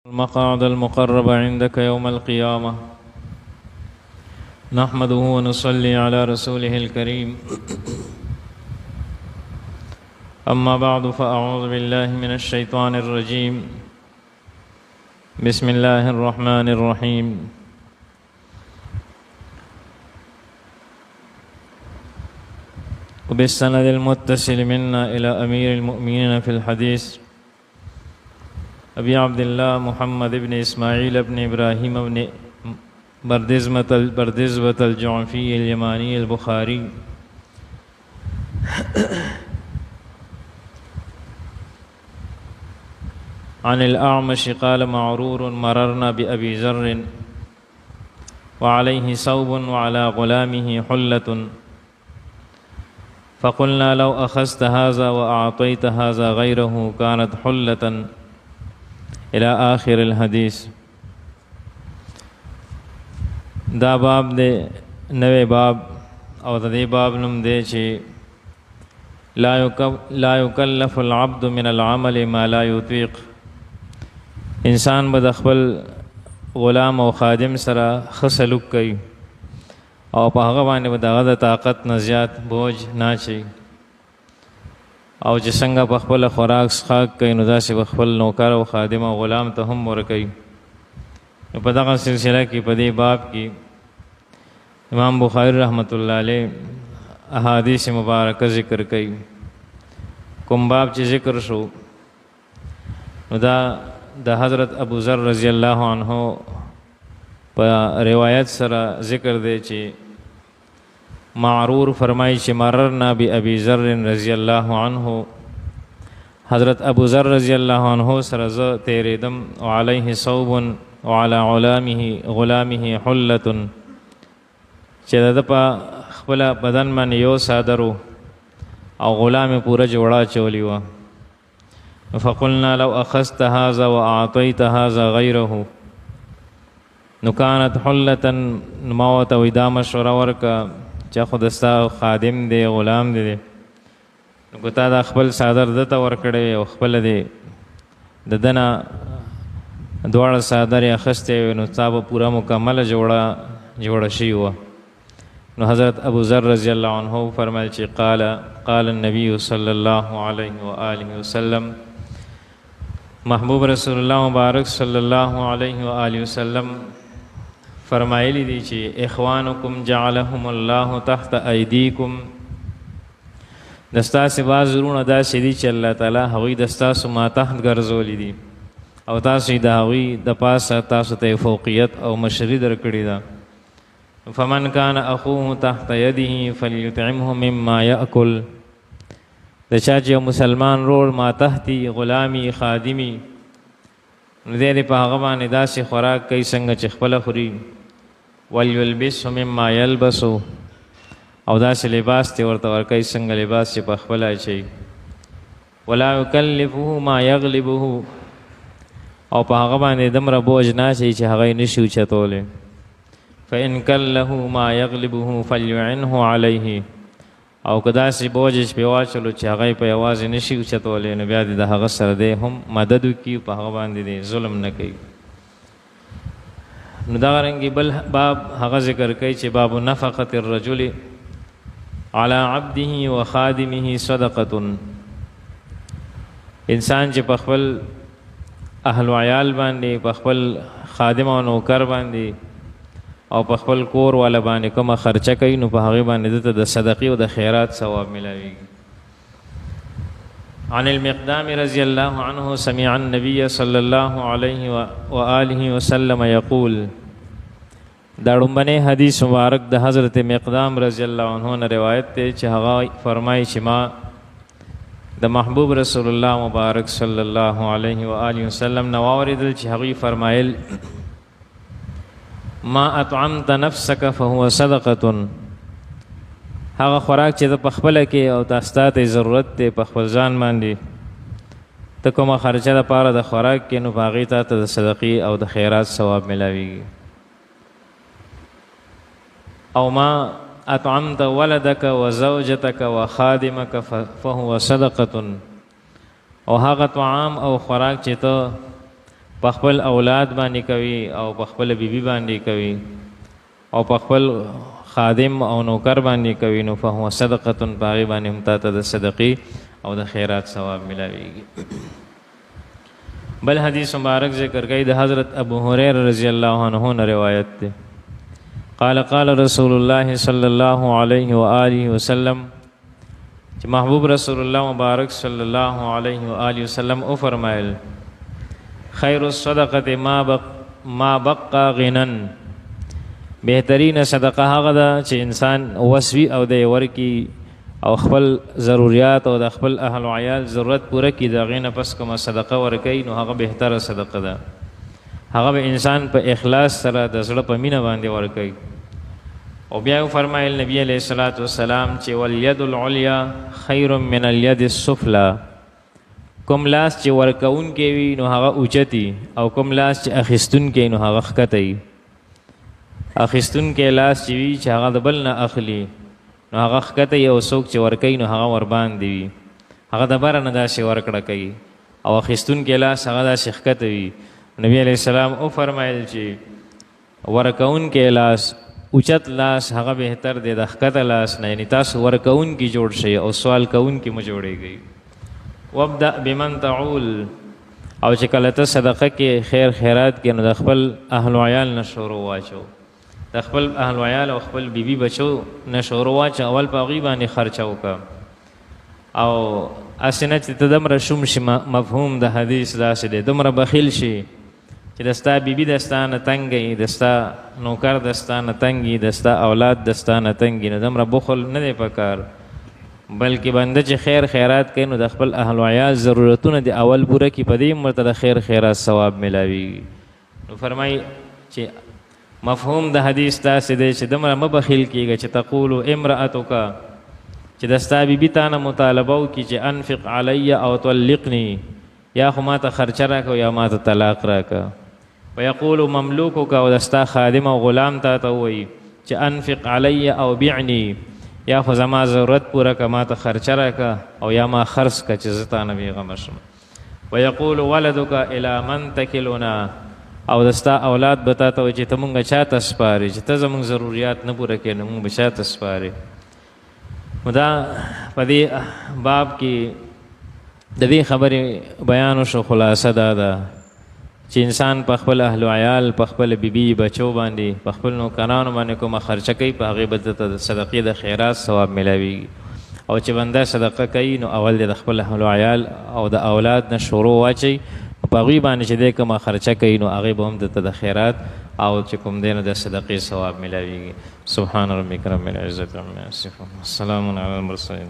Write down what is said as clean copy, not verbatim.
المقعد المقرب عندك يوم القيامة. نحمده ونصلي على رسوله الكريم. أما بعد فأعوذ بالله من الشيطان الرجيم. بسم الله الرحمن الرحيم. وبالسند المتصل منا إلى أمير المؤمنين في الحديث أبي عبد الله محمد بن إسماعيل بن إبراهيم بن بردزبة الجعفي اليماني البخاري عن الأعمش قال معرور مررنا بأبي ذر وعليه ثوب وعلى غلامه حلة فقلنا لو أخذت هذا وأعطيت هذا غيره كانت حلة إلى آخر الحديث. دا باب دے نوے باب او دا دے باب نم دے چے لا يكلف العبد من العمل ما لا يطيق. انسان بد خپل غلام او خادم سره خسلوک کوي او په هغه باندې به دغه د طاقت نه زیات بوج نه چي او چې څنګه په خپل خوراک څښاک کوي نو داسې په خپل نوکر او خادم او غلام ته هم ورکوي. نو په دغه سلسله کې په دې باب کې امام بخاری رحمت الله علیه احادیث مبارکه ذکر کوي. کوم باب چې ذکر شو نو دا د حضرت ابو ذر رضی الله عنه په روایت سره ذکر دی چې معرور فرمایي چې مررنا بأبي ذر رضی الله عنه حضرت ابو ذر رضی الله عنه سره زه تیریدم وعليه ثوب وعلى غلامه حلة چې د په خپل بدن باندې یو صادرو او غلام پوره جوړه چولی و. فقلنا لو أخذت هذا وأعطيت هذا غيره نو كانت حلة. نماوت و دا مشوره ورکا چا خودستا خادم دی غلام دی نو کو تا دا خپل صادر دته ورکړی او خپل دی د دنه دواړه صادر اخسته نو تا به پورا مکمل جوړه شي و. نو حضرت ابو ذر رضی الله عنه فرمایي چې قال النبي صلی الله علیه و آله وسلم محبوب رسول الله مبارک صلی الله علیه و آله وسلم فرمایلی دی چې اخوانکم جعلهم الله تحت ایدیکم. دستا سی بازرونه دا سیدی چې الله تعالی هغوی دستا سو ما تحت ګرځولی دي او تاسو د هغوی د پاسه تاسو ته فوقیت او مشري درکړې ده. فمن كان اخوه تحت يده فليطعمه مما يأكل. د چا چې مسلمان رول ما تحتی غلامی خادمی نو دې په هغه باندې داسې خوراک کوي څنګه چې خپله خوري. وليلبسه مما يلبس او داسې لباس ته ورته ورکوي څنګه لباس چې په خپله اچوي. ولا يكلفه ما يغلبه او په هغه باندې دومره بوج نه اچوي چې هغه یې نشي اوچتولی. فإن كله ما يغلبه فليعنه عليه او که داسې بوج چې پې واچلو چې هغه یې په یوازې نشي اوچتولی نو بیا دې د هغه سره دی هم مدد وکړي په هغه باندې دی ظلم نه کوي. نو دغه رنګې بل باب هغه ذکر کوي چې باب نفقة الرجل على عبده وخادمه صدقة. انسان چې په خپل اهل و عیال باندې په خپل خادم او نوکر باندې او په خپل کور والا باندې کومه خرچه کوي نو په هغې باندې دته د صدقې او د خیرات ثواب ملاویږي. عن المقدام رضی الله عنه سمع النبي صلی الله علیه وآله وسلم یقول. دا ډومبنی حدیث مبارک د حضرت مقدام رضی الله عنه نه روایت دی چې هغه فرمایي چې ما د محبوب رسول الله مبارک صلی الله علیه وآله وسلم نه واورېدل چې هغوی فرمایل ما اطعمت نفسك فهو صدقه. هغه خوراک چې د پخپله کې او تاسو ته ضرورت دی په خپل ځان باندې ته کومه خرچه دپاره د خوراک کې نو په هغې تا ته د صدقې او د خیرات ثواب ملاویږي. او ما اطعمت ولدك وزوجتك وخادمك فهو صدقه. او هغه طعام او خوراک چې ته په خپل اولاد باندې کوي او په خپل بیبي باندې کوي او په خپل خادم او نوکر باندې کوي نو فهو صدقه په هغې باندې هم تا ته د صدقې او د خیرات ثواب ملاویږي. بل حدیث مبارک ذکر کوي د حضرت ابو هریره رضی الله عنه نه روایت ده. قال قال رسول الله صلی الله علیه و آله وسلم چې محبوب رسول الله مبارک صلی الله علیه و آله وسلم او فرمایل خیر الصدقه ما بقى غنا، بهترین صدقه هغه ده چې انسان وسوي او د ورکی او خپل ضرورت او د خپل اهل او عیال ضرورت پوره کړي، د هغې نه پس کومه صدقه ورکوي نو هغه بهتره صدقه ده. هغه به انسان په اخلاص سره د زړه په مینه باندې ورکوي. او بیا فرمایل نبی علیه الصلاۃ والسلام چې والید العلیا خیر من الید السفلی، کوم لاس چې ورکون کې وي نو هغه اوچتي او کوم لاس چې اخیستون کې نو هغه ښکته وي. اخیستون کې لاس چې وي چې هغه د بل نه اخلي نو هغه ښکته وي، او څوک چې ورکوي نو هغه ورباندې وي، هغه د بره نه داسې ورکړه کوي، او اخیستون کې لاس هغه داسې ښکته وي. نبی علیه السلام او فرمایل چې ورکون کې لاس اوچت لاس هغه بهتر دی د ښکته لاس نه، یعنی تاسو ورکون کې جوړ شئ او سوال کوون کې مو جوړېږئ. وابدأ بمن تعول، او چې کله ته صدقه کې خیر خیرات کې نو د خپل اهل و عیال نه شروع واچو، د خپل اهل و عیال او خپل بیبي بچو نه شروع واچو، اول په هغوی باندې خرچه وکړه. او هسې نه چې ته دومره شوم شي، مفهوم د حدیث داسې دی، دومره بخیل شي چې د ستا بیبي د ستا نه تنګ وي، د ستا نوکر د ستا نه تنګ وي، د ستا اولاد د ستا نه تنګ وي، نو دومره بخل نه دی پکار. بلکې بنده چې خیر خیرات کوي نو د خپل اهل و عیال ضرورتونه د اول پوره کړي، په دې مرته د خیر خیرات ثواب ملاویږي. نو فرمایي چې مفهوم د حدیث داسې دی چې دومره مه بخیل کېږه چې تقولو امرأتک، چې د ستا بیبي تا نه مطالبه وکړي چې انفق علی او طلقني، یا خو ما ته خرچه راکړه یا ما ته طلاق راکړه. ویقول مملوکک، او د ستا خادم او غلام تا ته ووایي چې انفق علی او بعنی، یا خو زما ضرورت پوره که ما ته خرچه راکړه او یا ما خرڅ که چې زه تا نه بېغمه شم. ویقول ولدک الی من تکلنا، او د ستا اولاد به تا ته وایي چې ته مونږ چا ته سپارې، چې ته زمونږ ضروریات نه پوره کوې نو مونږ به چا ته سپارې. نو دا په دې باب کې د دې خبرې بیان وشو. خلاصه دا ده چې انسان په خپل اهل و عیال، په خپل بیبي بچو باندې، په خپل نوکرانو باندې کومه خرچه کوي، په هغې به ته د صدقې د خیرات ثواب ملاویږي. او چې بنده صدقه کوي نو اول د خپل اهل و عیال او د اولاد نه شروع واچوي، په هغوی باندې چې دی کومه خرچه کوي نو هغې به هم دته د خیرات او چې کوم دی نو د صدقې ثواب ملاویږي. سبحان ربک رب العزة عما یصفون، وسلام علی المرسلین.